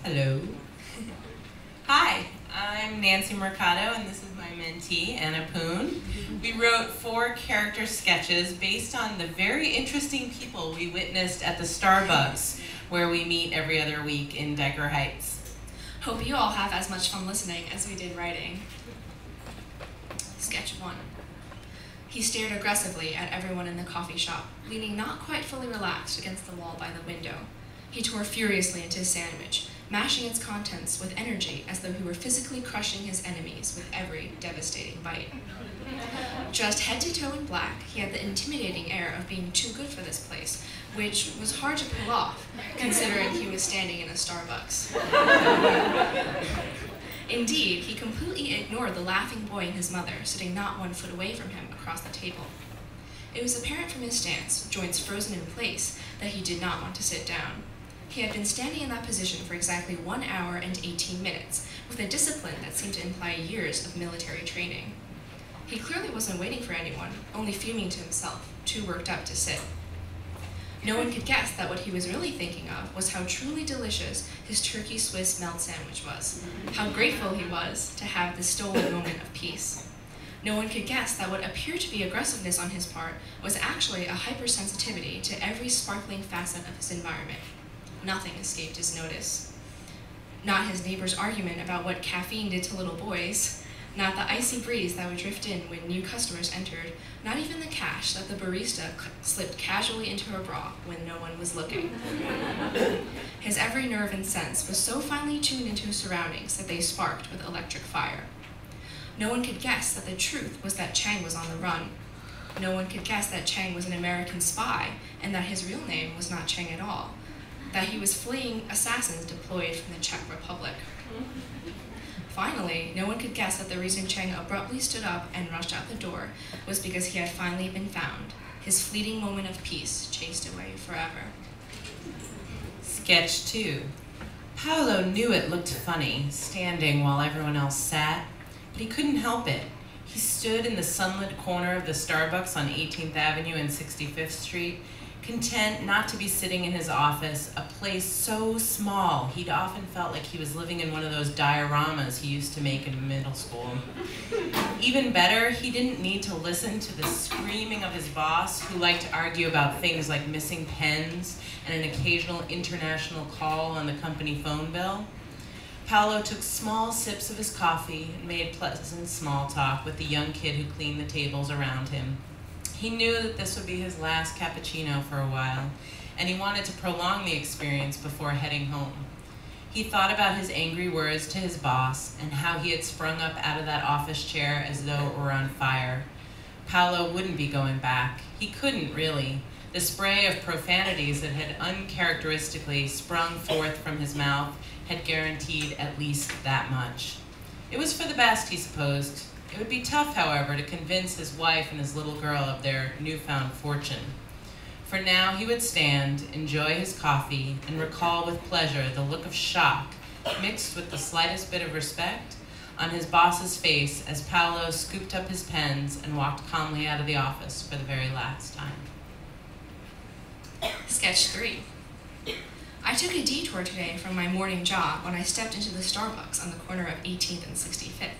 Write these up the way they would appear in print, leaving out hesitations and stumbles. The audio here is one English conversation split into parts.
Hello. Hi, I'm Nancy Mercado, and this is my mentee, Anna. We wrote 4 character sketches based on the very interesting people we witnessed at the Starbucks, where we meet every other week in Diker Heights. Hope you all have as much fun listening as we did writing. Sketch 1. He stared aggressively at everyone in the coffee shop, leaning not quite fully relaxed against the wall by the window. He tore furiously into his sandwich, mashing its contents with energy as though he were physically crushing his enemies with every devastating bite. Dressed head to toe in black, he had the intimidating air of being too good for this place, which was hard to pull off, considering he was standing in a Starbucks. Indeed, he completely ignored the laughing boy and his mother, sitting not 1 foot away from him across the table. It was apparent from his stance, joints frozen in place, that he did not want to sit down. He had been standing in that position for exactly 1 hour and 18 minutes, with a discipline that seemed to imply years of military training. He clearly wasn't waiting for anyone, only fuming to himself, too worked up to sit. No one could guess that what he was really thinking of was how truly delicious his turkey Swiss melt sandwich was, how grateful he was to have this stolen moment of peace. No one could guess that what appeared to be aggressiveness on his part was actually a hypersensitivity to every sparkling facet of his environment. Nothing escaped his notice. Not his neighbor's argument about what caffeine did to little boys, not the icy breeze that would drift in when new customers entered, not even the cash that the barista slipped casually into her bra when no one was looking. His every nerve and sense was so finely tuned into his surroundings that they sparked with electric fire. No one could guess that the truth was that Chang was on the run. No one could guess that Chang was an American spy and that his real name was not Chang at all, that he was fleeing assassins deployed from the Czech Republic. Finally, no one could guess that the reason Chang abruptly stood up and rushed out the door was because he had finally been found, his fleeting moment of peace chased away forever. Sketch 2. Paolo knew it looked funny, standing while everyone else sat, but he couldn't help it. He stood in the sunlit corner of the Starbucks on 18th Avenue and 65th Street, content not to be sitting in his office, a place so small he'd often felt like he was living in one of those dioramas he used to make in middle school. Even better, he didn't need to listen to the screaming of his boss, who liked to argue about things like missing pens and an occasional international call on the company phone bill. Paolo took small sips of his coffee and made pleasant small talk with the young kid who cleaned the tables around him. He knew that this would be his last cappuccino for a while, and he wanted to prolong the experience before heading home. He thought about his angry words to his boss and how he had sprung up out of that office chair as though it were on fire. Paolo wouldn't be going back. He couldn't, really. The spray of profanities that had uncharacteristically sprung forth from his mouth had guaranteed at least that much. It was for the best, he supposed. It would be tough, however, to convince his wife and his little girl of their newfound fortune. For now, he would stand, enjoy his coffee, and recall with pleasure the look of shock, mixed with the slightest bit of respect, on his boss's face as Paolo scooped up his pens and walked calmly out of the office for the very last time. Sketch 3. I took a detour today from my morning jog when I stepped into the Starbucks on the corner of 18th and 65th.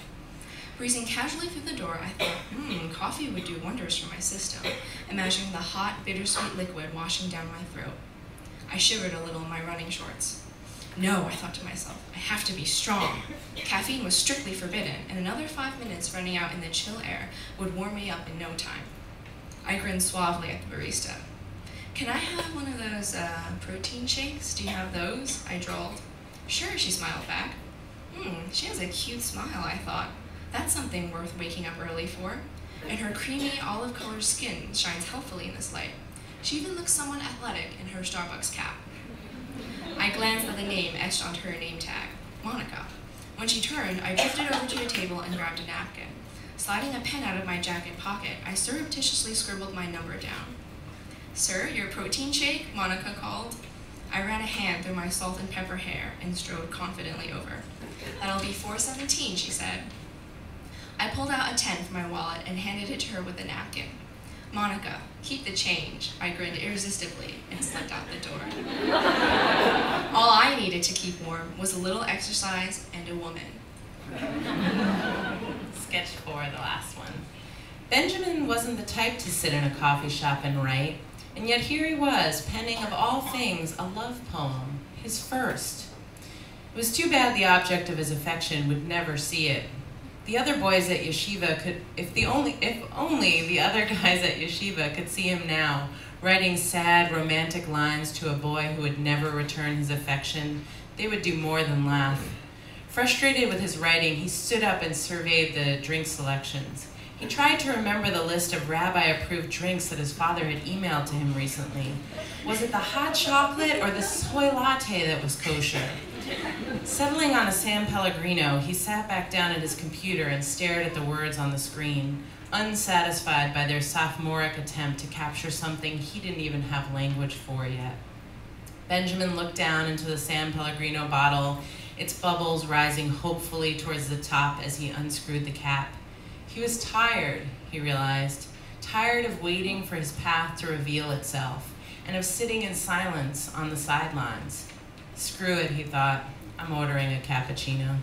Breezing casually through the door, I thought, coffee would do wonders for my system, imagining the hot, bittersweet liquid washing down my throat. I shivered a little in my running shorts. No, I thought to myself, I have to be strong. Caffeine was strictly forbidden, and another 5 minutes running out in the chill air would warm me up in no time. I grinned suavely at the barista. Can I have one of those protein shakes? Do you have those? I drawled. Sure, she smiled back. She has a cute smile, I thought. That's something worth waking up early for. And her creamy, olive-colored skin shines healthfully in this light. She even looks somewhat athletic in her Starbucks cap. I glanced at the name etched onto her name tag, Monica. When she turned, I drifted over to a table and grabbed a napkin. Sliding a pen out of my jacket pocket, I surreptitiously scribbled my number down. Sir, your protein shake? Monica called. I ran a hand through my salt and pepper hair and strode confidently over. That'll be $4.17, she said. I pulled out a 10 from my wallet and handed it to her with a napkin. Monica, keep the change, I grinned irresistibly and slipped out the door. All I need needed to keep warm was a little exercise and a woman. Sketch 4, the last one. Benjamin wasn't the type to sit in a coffee shop and write, and yet here he was, penning of all things a love poem, his first. It was too bad the object of his affection would never see it. The other boys at yeshiva could, if only the other guys at yeshiva could see him now, writing sad, romantic lines to a boy who would never return his affection, they would do more than laugh. Frustrated with his writing, he stood up and surveyed the drink selections. He tried to remember the list of rabbi-approved drinks that his father had emailed to him recently. Was it the hot chocolate or the soy latte that was kosher? Settling on a San Pellegrino, he sat back down at his computer and stared at the words on the screen, unsatisfied by their sophomoric attempt to capture something he didn't even have language for yet. Benjamin looked down into the San Pellegrino bottle, its bubbles rising hopefully towards the top as he unscrewed the cap. He was tired, he realized, tired of waiting for his path to reveal itself, and of sitting in silence on the sidelines. Screw it, he thought. I'm ordering a cappuccino.